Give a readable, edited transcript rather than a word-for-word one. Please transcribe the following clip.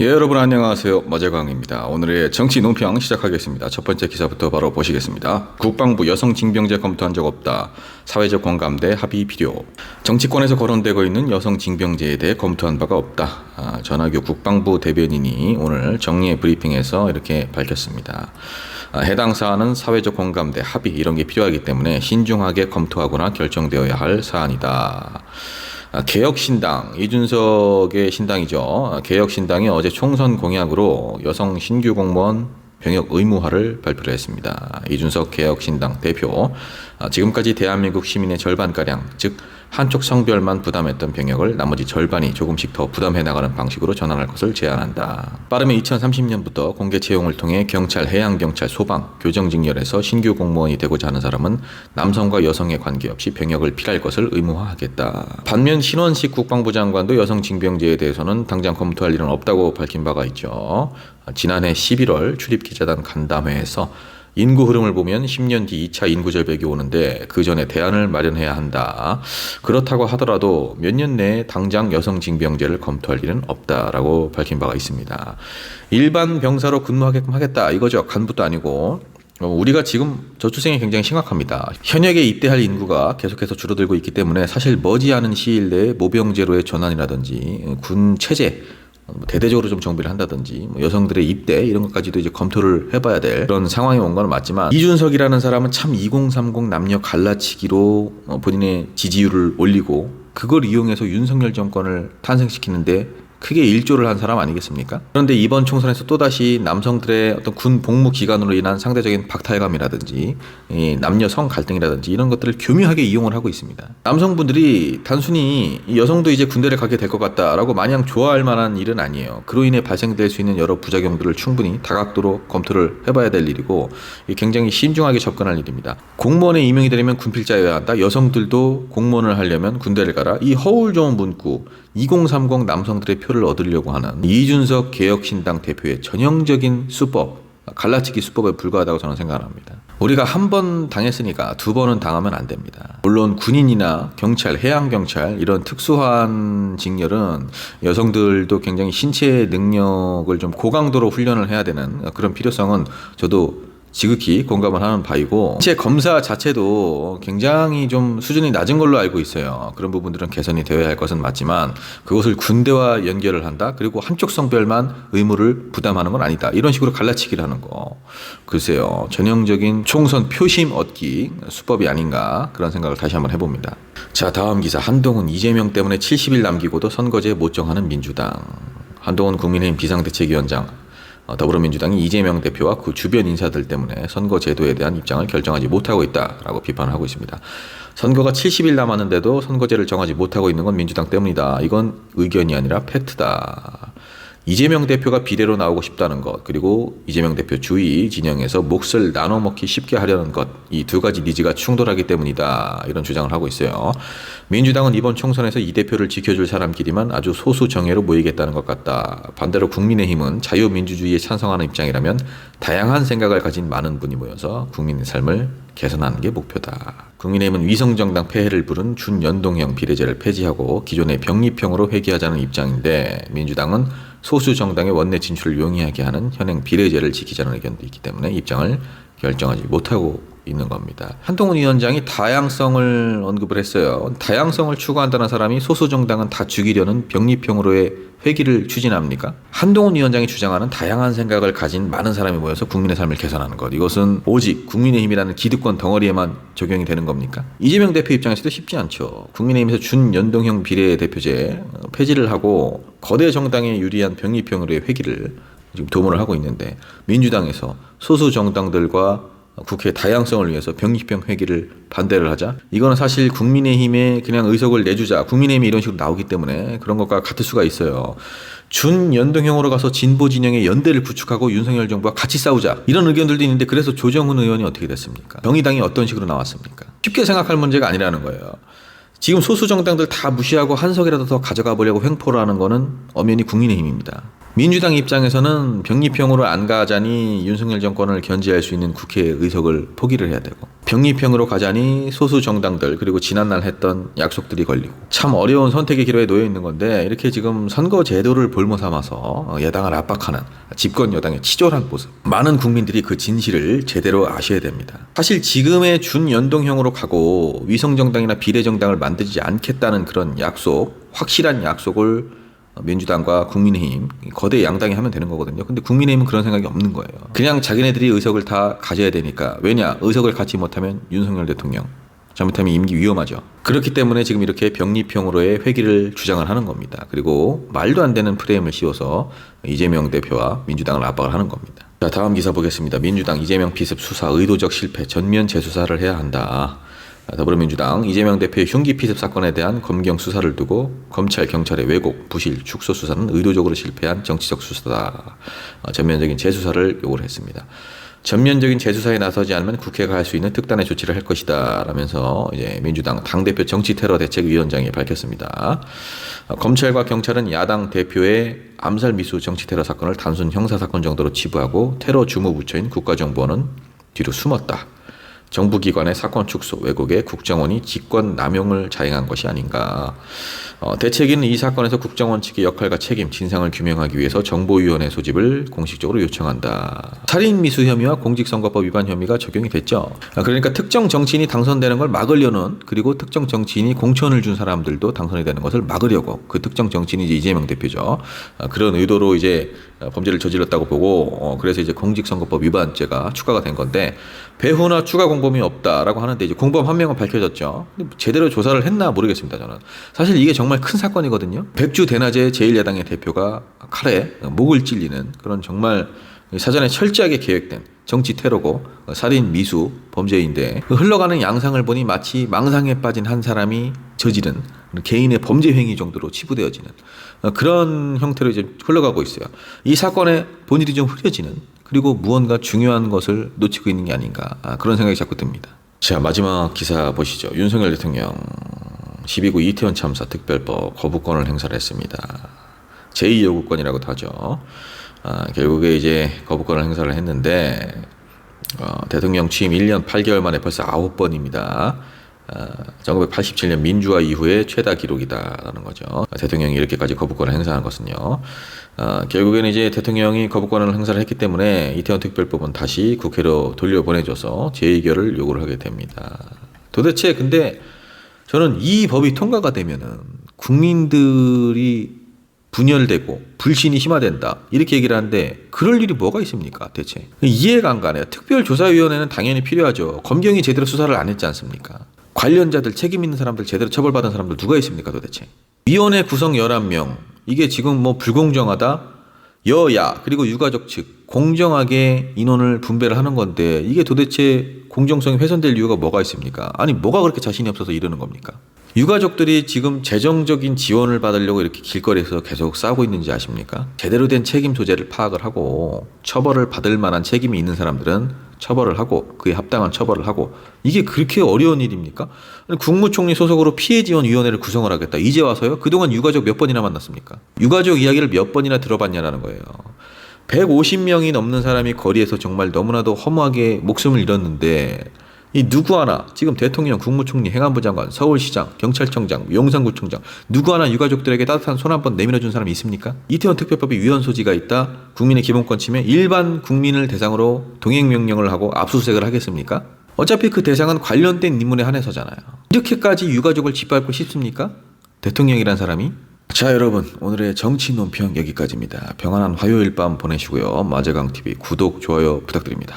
예, 여러분 안녕하세요. 마재광입니다. 오늘의 정치 논평 시작하겠습니다. 첫 번째 기사부터 바로 보시겠습니다. 국방부 여성 징병제 검토한 적 없다. 사회적 공감대 합의 필요. 정치권에서 거론되고 있는 여성 징병제에 대해 검토한 바가 없다. 전하교 국방부 대변인이 오늘 정례 브리핑에서 이렇게 밝혔습니다. 해당 사안은 사회적 공감대 합의 이런 게 필요하기 때문에 신중하게 검토하거나 결정되어야 할 사안이다. 개혁신당, 이준석의 신당이죠. 개혁신당이 어제 총선 공약으로 여성 신규 공무원 병역 의무화를 발표를 했습니다. 이준석 개혁신당 대표, 지금까지 대한민국 시민의 절반가량, 즉 한쪽 성별만 부담했던 병역을 나머지 절반이 조금씩 더 부담해 나가는 방식으로 전환할 것을 제안한다. 빠르면 2030년부터 공개 채용을 통해 경찰, 해양경찰, 소방, 교정직렬에서 신규 공무원이 되고자 하는 사람은 남성과 여성에 관계없이 병역을 필할 것을 의무화하겠다. 반면 신원식 국방부 장관도 여성 징병제에 대해서는 당장 검토할 일은 없다고 밝힌 바가 있죠. 지난해 11월 출입기자단 간담회에서 인구 흐름을 보면 10년 뒤 2차 인구 절벽이 오는데 그 전에 대안을 마련해야 한다. 그렇다고 하더라도 몇 년 내에 당장 여성 징병제를 검토할 일은 없다라고 밝힌 바가 있습니다. 일반 병사로 근무하게끔 하겠다 이거죠. 간부도 아니고. 우리가 지금 저출생이 굉장히 심각합니다. 현역에 입대할 인구가 계속해서 줄어들고 있기 때문에 사실 머지않은 시일 내에 모병제로의 전환이라든지 군 체제 대대적으로 좀 정비를 한다든지 여성들의 입대 이런 것까지도 이제 검토를 해봐야 될 그런 상황이 온 건 맞지만, 이준석이라는 사람은 참 2030 남녀 갈라치기로 본인의 지지율을 올리고 그걸 이용해서 윤석열 정권을 탄생시키는데 크게 일조를 한 사람 아니겠습니까? 그런데 이번 총선에서 또다시 남성들의 어떤 군 복무 기간으로 인한 상대적인 박탈감이라든지 남녀 성 갈등이라든지 이런 것들을 교묘하게 이용을 하고 있습니다. 남성분들이 단순히 여성도 이제 군대를 가게 될 것 같다라고 마냥 좋아할 만한 일은 아니에요. 그로 인해 발생될 수 있는 여러 부작용들을 충분히 다각도로 검토를 해봐야 될 일이고 굉장히 신중하게 접근할 일입니다. 공무원에 임용이 되려면 군필자여야 한다. 여성들도 공무원을 하려면 군대를 가라. 이 허울 좋은 문구 2030 남성들의 표를 얻으려고 하는 이준석 개혁신당 대표의 전형적인 수법, 갈라치기 수법에 불과하다고 저는 생각합니다. 우리가 한 번 당했으니까 두 번은 당하면 안 됩니다. 물론 군인이나 경찰, 해양경찰 이런 특수한 직렬은 여성들도 굉장히 신체 능력을 좀 고강도로 훈련을 해야 되는 그런 필요성은 저도 지극히 공감을 하는 바이고, 신체 검사 자체도 굉장히 좀 수준이 낮은 걸로 알고 있어요. 그런 부분들은 개선이 되어야 할 것은 맞지만 그것을 군대와 연결을 한다? 그리고 한쪽 성별만 의무를 부담하는 건 아니다. 이런 식으로 갈라치기를 하는 거, 글쎄요, 전형적인 총선 표심 얻기 수법이 아닌가 그런 생각을 다시 한번 해봅니다. 자, 다음 기사. 한동훈, 이재명 때문에 70일 남기고도 선거제 못 정하는 민주당. 한동훈 국민의힘 비상대책위원장, 더불어민주당이 이재명 대표와 그 주변 인사들 때문에 선거 제도에 대한 입장을 결정하지 못하고 있다라고 비판을 하고 있습니다. 선거가 70일 남았는데도 선거제를 정하지 못하고 있는 건 민주당 때문이다. 이건 의견이 아니라 팩트다. 이재명 대표가 비례로 나오고 싶다는 것, 그리고 이재명 대표 주위 진영에서 몫을 나눠 먹기 쉽게 하려는 것, 이 두 가지 니즈가 충돌하기 때문이다. 이런 주장을 하고 있어요. 민주당은 이번 총선에서 이 대표를 지켜줄 사람끼리만 아주 소수 정예로 모이겠다는 것 같다. 반대로 국민의힘은 자유민주주의에 찬성하는 입장이라면 다양한 생각을 가진 많은 분이 모여서 국민의 삶을 개선하는 게 목표다. 국민의힘은 위성정당 폐해를 부른 준연동형 비례제를 폐지하고 기존의 병립형으로 회귀하자는 입장인데, 민주당은 소수 정당의 원내 진출을 용이하게 하는 현행 비례제를 지키자는 의견도 있기 때문에 입장을 결정하지 못하고 있는 겁니다. 한동훈 위원장이 다양성을 언급을 했어요. 다양성을 추구한다는 사람이 소수 정당은 다 죽이려는 병립형으로의 회귀를 추진합니까? 한동훈 위원장이 주장하는 다양한 생각을 가진 많은 사람이 모여서 국민의 삶을 개선하는 것, 이것은 오직 국민의힘이라는 기득권 덩어리에만 적용이 되는 겁니까? 이재명 대표 입장에서도 쉽지 않죠. 국민의힘에서 준연동형 비례대표제 폐지를 하고 거대 정당에 유리한 병립형으로의 회귀를 지금 도모를 하고 있는데, 민주당에서 소수 정당들과 국회 다양성을 위해서 병립형 회기를 반대를 하자? 이거는 사실 국민의힘에 그냥 의석을 내주자, 국민의힘이 이런 식으로 나오기 때문에 그런 것과 같을 수가 있어요. 준연동형으로 가서 진보 진영의 연대를 구축하고 윤석열 정부와 같이 싸우자, 이런 의견들도 있는데, 그래서 조정훈 의원이 어떻게 됐습니까? 정의당이 어떤 식으로 나왔습니까? 쉽게 생각할 문제가 아니라는 거예요. 지금 소수 정당들 다 무시하고 한 석이라도 더 가져가 보려고 횡포를 하는 거는 엄연히 국민의힘입니다. 민주당 입장에서는 병립형으로 안 가자니 윤석열 정권을 견제할 수 있는 국회 의석을 포기를 해야 되고, 병립형으로 가자니 소수 정당들 그리고 지난날 했던 약속들이 걸리고, 참 어려운 선택의 기로에 놓여 있는 건데, 이렇게 지금 선거 제도를 볼모 삼아서 야당을 압박하는 집권 여당의 치졸한 모습, 많은 국민들이 그 진실을 제대로 아셔야 됩니다. 사실 지금의 준연동형으로 가고 위성정당이나 비례정당을 만들지 않겠다는 그런 약속, 확실한 약속을 민주당과 국민의힘 거대 양당이 하면 되는 거거든요. 근데 국민의힘은 그런 생각이 없는 거예요. 그냥 자기네들이 의석을 다 가져야 되니까. 왜냐? 의석을 갖지 못하면 윤석열 대통령, 잘못하면 임기 위험하죠. 그렇기 때문에 지금 이렇게 병립형으로의 회기를 주장을 하는 겁니다. 그리고 말도 안 되는 프레임을 씌워서 이재명 대표와 민주당을 압박을 하는 겁니다. 자, 다음 기사 보겠습니다. 민주당 이재명 피습 수사 의도적 실패, 전면 재수사를 해야 한다. 더불어민주당 이재명 대표의 흉기 피습 사건에 대한 검경 수사를 두고 검찰, 경찰의 왜곡, 부실, 축소 수사는 의도적으로 실패한 정치적 수사다. 전면적인 재수사를 요구를 했습니다. 전면적인 재수사에 나서지 않으면 국회가 할 수 있는 특단의 조치를 할 것이다 라면서 이제 민주당 당대표 정치테러대책위원장이 밝혔습니다. 검찰과 경찰은 야당 대표의 암살 미수 정치테러 사건을 단순 형사사건 정도로 치부하고 테러 주무부처인 국가정보원은 뒤로 숨었다. 정부기관의 사건 축소, 왜곡에 국정원이 직권 남용을 자행한 것이 아닌가. 대책위는 이 사건에서 국정원 측의 역할과 책임, 진상을 규명하기 위해서 정보위원회 소집을 공식적으로 요청한다. 살인 미수 혐의와 공직선거법 위반 혐의가 적용이 됐죠. 그러니까 특정 정치인이 당선되는 걸 막으려는, 그리고 특정 정치인이 공천을 준 사람들도 당선이 되는 것을 막으려고, 그 특정 정치인이 이제 이재명 대표죠. 그런 의도로 이제 범죄를 저질렀다고 보고, 그래서 이제 공직선거법 위반죄가 추가가 된 건데, 배후나 추가 공범이 없다라고 하는데 이제 공범 한 명은 밝혀졌죠. 근데 제대로 조사를 했나 모르겠습니다, 저는. 사실 이게 정말 큰 사건이거든요. 백주 대낮에 제1야당의 대표가 칼에 목을 찔리는 그런 정말 사전에 철저하게 계획된 정치 테러고 살인 미수 범죄인데, 흘러가는 양상을 보니 마치 망상에 빠진 한 사람이 저지른 개인의 범죄 행위 정도로 치부되어지는 그런 형태로 이제 흘러가고 있어요. 이 사건의 본질이 좀 흐려지는, 그리고 무언가 중요한 것을 놓치고 있는 게 아닌가, 그런 생각이 자꾸 듭니다. 자, 마지막 기사 보시죠. 윤석열 대통령 12구 이태원 참사 특별법 거부권을 행사를 했습니다. 제2요구권이라고도 하죠. 결국에 이제 거부권을 행사를 했는데, 대통령 취임 1년 8개월 만에 벌써 9번입니다. 1987년 민주화 이후에 최다 기록이다라는 거죠. 대통령이 이렇게까지 거부권을 행사한 것은요. 결국에는 이제 대통령이 거부권을 행사를 했기 때문에 이태원 특별법은 다시 국회로 돌려보내줘서 재의결을 요구를 하게 됩니다. 도대체 근데 저는 이 법이 통과가 되면은 국민들이 분열되고 불신이 심화된다 이렇게 얘기를 하는데, 그럴 일이 뭐가 있습니까 대체? 이해가 안 가네요. 특별조사위원회는 당연히 필요하죠. 검경이 제대로 수사를 안 했지 않습니까? 관련자들, 책임 있는 사람들, 제대로 처벌받은 사람들 누가 있습니까 도대체? 위원회 구성 11명, 이게 지금 뭐 불공정하다? 여야 그리고 유가족 측 공정하게 인원을 분배를 하는 건데, 이게 도대체 공정성이 훼손될 이유가 뭐가 있습니까? 아니 뭐가 그렇게 자신이 없어서 이러는 겁니까? 유가족들이 지금 재정적인 지원을 받으려고 이렇게 길거리에서 계속 싸우고 있는지 아십니까? 제대로 된 책임 소재를 파악을 하고 처벌을 받을 만한 책임이 있는 사람들은 처벌을 하고, 그에 합당한 처벌을 하고, 이게 그렇게 어려운 일입니까? 국무총리 소속으로 피해지원위원회를 구성을 하겠다. 이제 와서요? 그동안 유가족 몇 번이나 만났습니까? 유가족 이야기를 몇 번이나 들어봤냐라는 거예요. 150명이 넘는 사람이 거리에서 정말 너무나도 허무하게 목숨을 잃었는데, 이 누구 하나, 지금 대통령, 국무총리, 행안부 장관, 서울시장, 경찰청장, 용산구청장, 누구 하나 유가족들에게 따뜻한 손 한 번 내밀어준 사람이 있습니까? 이태원 특별법이 위헌 소지가 있다, 국민의 기본권 침해, 일반 국민을 대상으로 동행명령을 하고 압수수색을 하겠습니까? 어차피 그 대상은 관련된 인물에 한해서잖아요. 이렇게까지 유가족을 짓밟고 싶습니까? 대통령이란 사람이? 자, 여러분, 오늘의 정치 논평 여기까지입니다. 평안한 화요일 밤 보내시고요. 마재강TV 구독, 좋아요 부탁드립니다.